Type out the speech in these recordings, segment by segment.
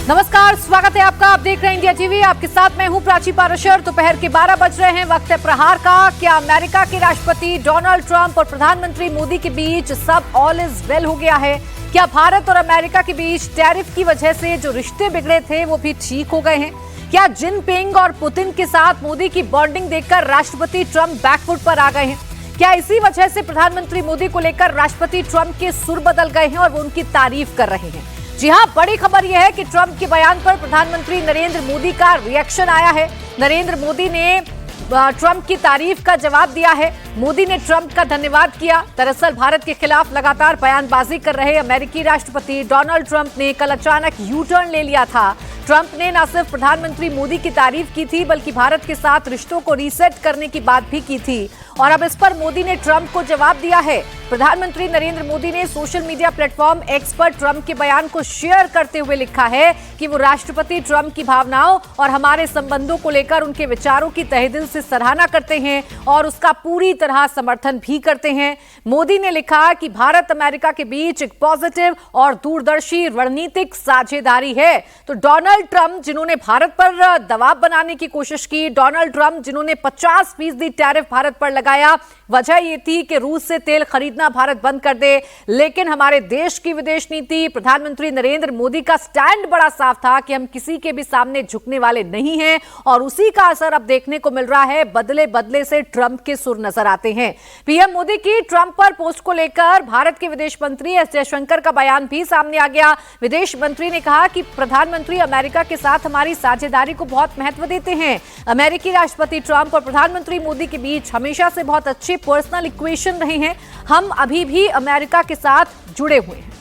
नमस्कार, स्वागत है आपका। आप देख रहे हैं इंडिया टीवी। आपके साथ मैं हूं प्राची पाराशर। दोपहर के 12 बज रहे हैं, वक्त है प्रहार का। क्या अमेरिका के राष्ट्रपति डोनाल्ड ट्रंप और प्रधानमंत्री मोदी के बीच सब ऑल इज वेल हो गया है? क्या भारत और अमेरिका के बीच टैरिफ की वजह से जो रिश्ते बिगड़े थे वो भी ठीक हो गए हैं? क्या जिनपिंग और पुतिन के साथ मोदी की बॉन्डिंग देखकर राष्ट्रपति ट्रंप बैकफुट पर आ गए हैं? क्या इसी वजह से प्रधानमंत्री मोदी को लेकर राष्ट्रपति ट्रंप के सुर बदल गए हैं और वो उनकी तारीफ कर रहे हैं? जी हां, बड़ी खबर यह है कि ट्रंप के बयान पर प्रधानमंत्री नरेंद्र मोदी का रिएक्शन आया है। नरेंद्र मोदी ने ट्रंप की तारीफ का जवाब दिया है। मोदी ने ट्रंप का धन्यवाद किया। दरअसल भारत के खिलाफ लगातार बयानबाजी कर रहे अमेरिकी राष्ट्रपति डोनाल्ड ट्रंप ने कल अचानक यू टर्न ले लिया था। ट्रंप ने न सिर्फ प्रधानमंत्री मोदी की तारीफ की थी, बल्कि भारत के साथ रिश्तों को रीसेट करने की बात भी की थी। और अब इस पर मोदी ने ट्रंप को जवाब दिया है। प्रधानमंत्री नरेंद्र मोदी ने सोशल मीडिया प्लेटफॉर्म एक्स पर ट्रंप के बयान को शेयर करते हुए लिखा है कि वो राष्ट्रपति ट्रंप की भावनाओं और हमारे संबंधों को लेकर उनके विचारों की तहे दिल से सराहना करते हैं और उसका पूरी तरह समर्थन भी करते हैं। मोदी ने लिखा कि भारत अमेरिका के बीच एक पॉजिटिव और दूरदर्शी रणनीतिक साझेदारी है। तो डोनाल्ड ट्रंप जिन्होंने भारत पर दबाव बनाने की कोशिश की, डोनाल्ड ट्रंप जिन्होंने 50% टैरिफ भारत पर लगाया, वजह ये थी कि रूस से तेल खरीदना भारत बंद कर दे। लेकिन हमारे देश की विदेश नीति, प्रधानमंत्री नरेंद्र मोदी का स्टैंड बड़ा साफ था कि हम किसी के भी सामने झुकने वाले नहीं हैं और उसी का असर अब देखने को मिल रहा है। बदले बदले से ट्रंप के सुर नजर आते हैं। पीएम मोदी की ट्रंप पर पोस्ट को लेकर भारत के विदेश मंत्री एस जयशंकर का बयान भी सामने आ गया। विदेश मंत्री ने कहा कि प्रधानमंत्री अमेरिका के साथ हमारी साझेदारी को बहुत महत्व देते हैं। अमेरिकी राष्ट्रपति ट्रंप और प्रधानमंत्री मोदी के बीच हमेशा से बहुत अच्छे पर्सनल इक्वेशन रहे हैं। हम अभी भी अमेरिका के साथ जुड़े हुए हैं।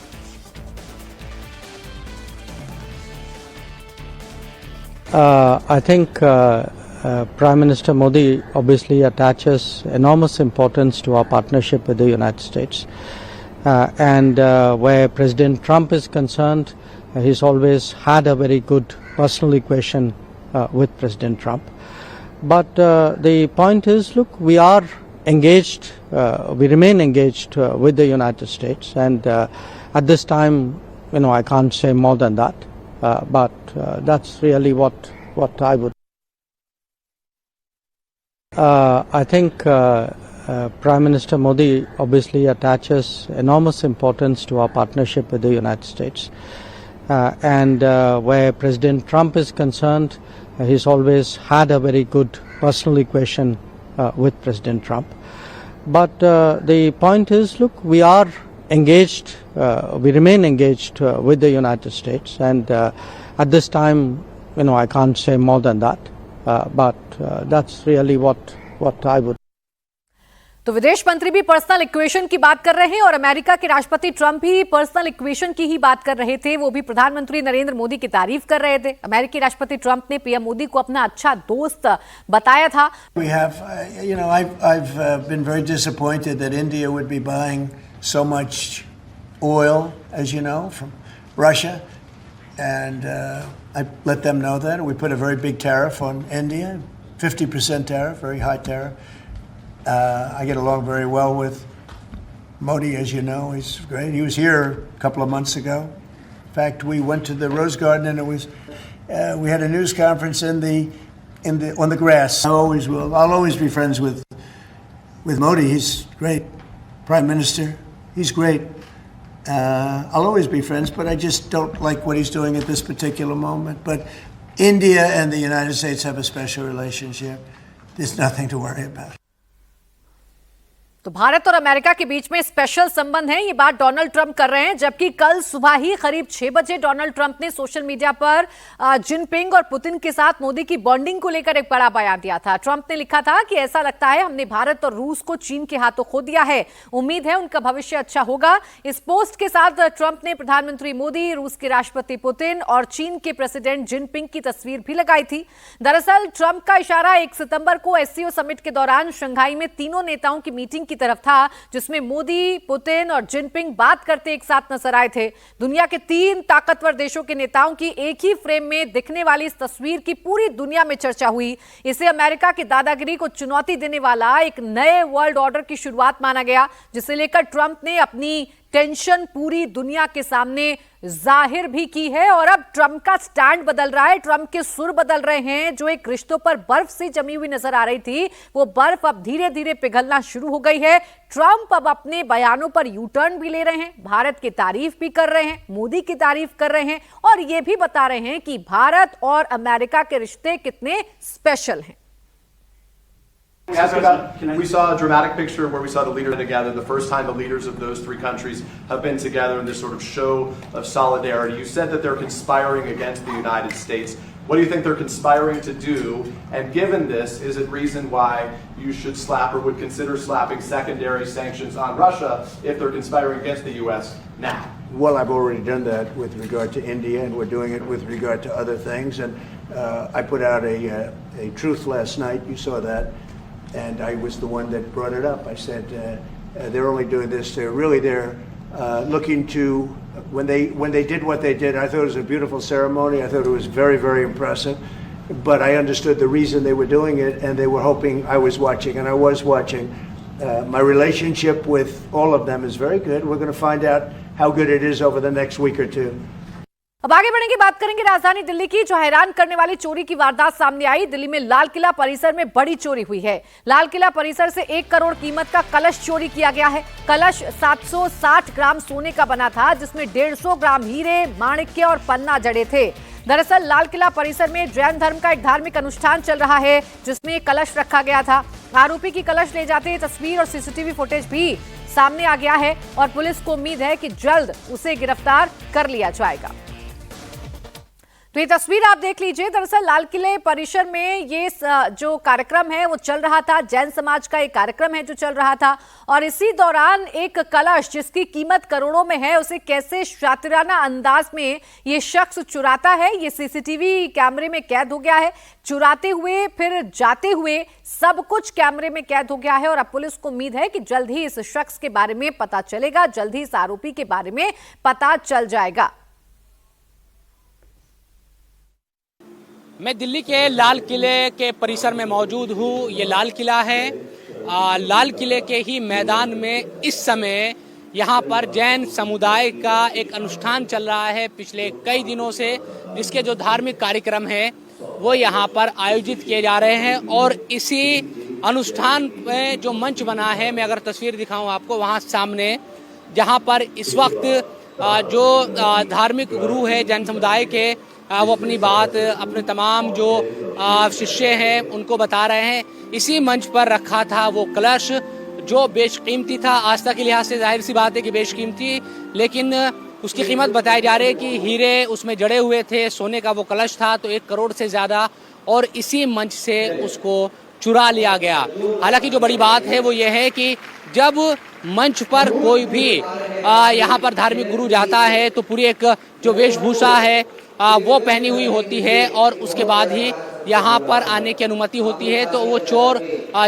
I think Prime Minister Modi obviously attaches enormous importance to our partnership with the United States. And where President Trump is concerned, he's always had a very good personal equation with President Trump. But the point is, look, we are engaged, we remain engaged with the United States, and at this time, I can't say more than that. But that's really what I would. I think Prime Minister Modi obviously attaches enormous importance to our partnership with the United States. And where President Trump is concerned, he's always had a very good personal equation with President Trump. But the point is, look, we are engaged, we remain engaged with the United States, and at this time, I can't say more than that. But that's really what I would. तो विदेश मंत्री भी personal equation की बात कर रहे हैं और अमेरिका के राष्ट्रपति ट्रंप भी पर्सनल इक्वेशन की ही बात कर रहे थे। वो भी प्रधानमंत्री नरेंद्र मोदी की तारीफ कर रहे थे। अमेरिकी राष्ट्रपति ट्रंप ने पीएम मोदी को अपना अच्छा दोस्त बताया था। We have, I've been very disappointed that India would be buying so much oil, as you know, from Russia, and I let them know that. We put a very big tariff on India, 50% tariff, very high tariff. I get along very well with Modi, as you know. He's great. He was here a couple of months ago. In fact, we went to the Rose Garden, and it was we had a news conference on the grass. I'll always be friends with Modi. He's great, Prime Minister. He's great. I'll always be friends, but I just don't like what he's doing at this particular moment. But India and the United States have a special relationship. There's nothing to worry about. तो भारत और America के बीच में special संबंध है, ये बात Donald Trump कर रहे हैं। जबकि कल सुबह ही करीब 6 बजे डोनाल्ड ट्रंप ने सोशल मीडिया पर जिनपिंग और पुतिन के साथ मोदी की बॉन्डिंग को लेकर एक बड़ा बयान दिया था। ट्रंप ने लिखा था कि ऐसा लगता है हमने भारत और रूस को चीन के हाथों खो दिया है, उम्मीद है उनका भविष्य अच्छा होगा। इस पोस्ट के साथ ट्रंप ने प्रधानमंत्री मोदी, रूस के राष्ट्रपति पुतिन और चीन के प्रेसिडेंट जिनपिंग की तस्वीर भी लगाई थी। दरअसल ट्रंप का इशारा 1 सितंबर को एससीओ समिट के दौरान शंघाई में तीनों नेताओं की मीटिंग की तरफ था, जिसमें मोदी, पुतिन और जिनपिंग बात करते एक साथ नजर आए थे। दुनिया के 3 ताकतवर देशों के नेताओं की एक ही फ्रेम में दिखने वाली इस तस्वीर की पूरी दुनिया में चर्चा हुई। इसे अमेरिका की दादागिरी को चुनौती देने वाला एक नए वर्ल्ड ऑर्डर की शुरुआत माना गया, जिसे लेकर ट्रंप ने अपनी टेंशन पूरी दुनिया के सामने जाहिर भी की है। और अब ट्रंप का स्टैंड बदल रहा है, ट्रंप के सुर बदल रहे हैं। जो एक रिश्तों पर बर्फ से जमी हुई नजर आ रही थी, वो बर्फ अब धीरे धीरे पिघलना शुरू हो गई है। ट्रंप अब अपने बयानों पर यू टर्न भी ले रहे हैं, भारत की तारीफ भी कर रहे हैं, मोदी की तारीफ कर रहे हैं और ये भी बता रहे हैं कि भारत और अमेरिका के रिश्ते कितने स्पेशल हैं। We saw a dramatic picture where we saw the leaders together. The first time the leaders of those three countries have been together in this sort of show of solidarity. You said that they're conspiring against the United States. What do you think they're conspiring to do? And given this, is it reason why you should slap or would consider slapping secondary sanctions on Russia if they're conspiring against the U.S. now? Well, I've already done that with regard to India, and we're doing it with regard to other things. And I put out a truth last night. You saw that. And I was the one that brought it up. I said they're only doing this. They're looking to when they did what they did. I thought it was a beautiful ceremony. I thought it was very, very impressive. But I understood the reason they were doing it, and they were hoping I was watching, and I was watching. My relationship with all of them is very good. We're going to find out how good it is over the next week or two. अब आगे बढ़ेंगे, बात करेंगे राजधानी दिल्ली की, जो हैरान करने वाली चोरी की वारदात सामने आई। दिल्ली में लाल किला परिसर में बड़ी चोरी हुई है। लाल किला परिसर से 1 करोड़ कीमत का कलश चोरी किया गया है। कलश 760 ग्राम सोने का बना था, जिसमें 150 ग्राम हीरे, माणिक्य और पन्ना जड़े थे। दरअसल लाल किला परिसर में जैन धर्म का एक धार्मिक अनुष्ठान चल रहा है, जिसमें कलश रखा गया था। आरोपी की कलश ले जाते तस्वीर और सीसीटीवी फुटेज भी सामने आ गया है और पुलिस को उम्मीद है कि जल्द उसे गिरफ्तार कर लिया जाएगा। तो ये तस्वीर आप देख लीजिए। दरअसल लाल किले परिसर में ये जो कार्यक्रम है वो चल रहा था, जैन समाज का एक कार्यक्रम है जो चल रहा था, और इसी दौरान एक कलश जिसकी कीमत करोड़ों में है, उसे कैसे शातिराना अंदाज में ये शख्स चुराता है, ये सीसीटीवी कैमरे में कैद हो गया है। चुराते हुए फिर जाते हुए सब कुछ कैमरे में कैद हो गया है और अब पुलिस को उम्मीद है कि जल्द ही इस शख्स के बारे में पता चलेगा, जल्द ही इस आरोपी के बारे में पता चल जाएगा। मैं दिल्ली के लाल किले के परिसर में मौजूद हूँ। ये लाल किला है। लाल किले के ही मैदान में इस समय यहाँ पर जैन समुदाय का एक अनुष्ठान चल रहा है पिछले कई दिनों से, जिसके जो धार्मिक कार्यक्रम है वो यहाँ पर आयोजित किए जा रहे हैं। और इसी अनुष्ठान में जो मंच बना है, मैं अगर तस्वीर दिखाऊं आपको, वहाँ सामने जहाँ पर इस वक्त जो धार्मिक गुरु है जैन समुदाय के, वो अपनी बात अपने तमाम जो शिष्य हैं उनको बता रहे हैं। इसी मंच पर रखा था वो कलश जो बेशकीमती था। आस्था के लिहाज से जाहिर सी बात है कि बेशकीमती, लेकिन उसकी कीमत बताई जा रही है कि हीरे उसमें जड़े हुए थे, सोने का वो कलश था तो 1 करोड़ से ज़्यादा, और इसी मंच से उसको चुरा लिया गया। हालांकि जो बड़ी बात है वो ये है कि जब मंच पर कोई भी यहाँ पर धार्मिक गुरु जाता है तो पूरी एक जो वेशभूषा है वो पहनी हुई होती है और उसके बाद ही यहाँ पर आने की अनुमति होती है। तो वो चोर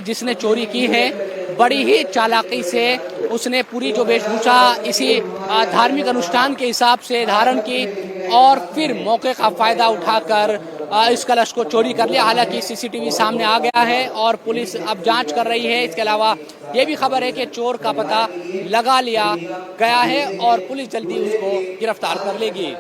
जिसने चोरी की है, बड़ी ही चालाकी से उसने पूरी जो वेशभूषा इसी धार्मिक अनुष्ठान के हिसाब से धारण की और फिर मौके का फायदा उठाकर इस कलश को चोरी कर लिया। हालांकि सीसीटीवी सामने आ गया है और पुलिस अब जांच कर रही है। इसके अलावा ये भी खबर है कि चोर का पता लगा लिया गया है और पुलिस जल्दी उसको गिरफ्तार कर लेगी।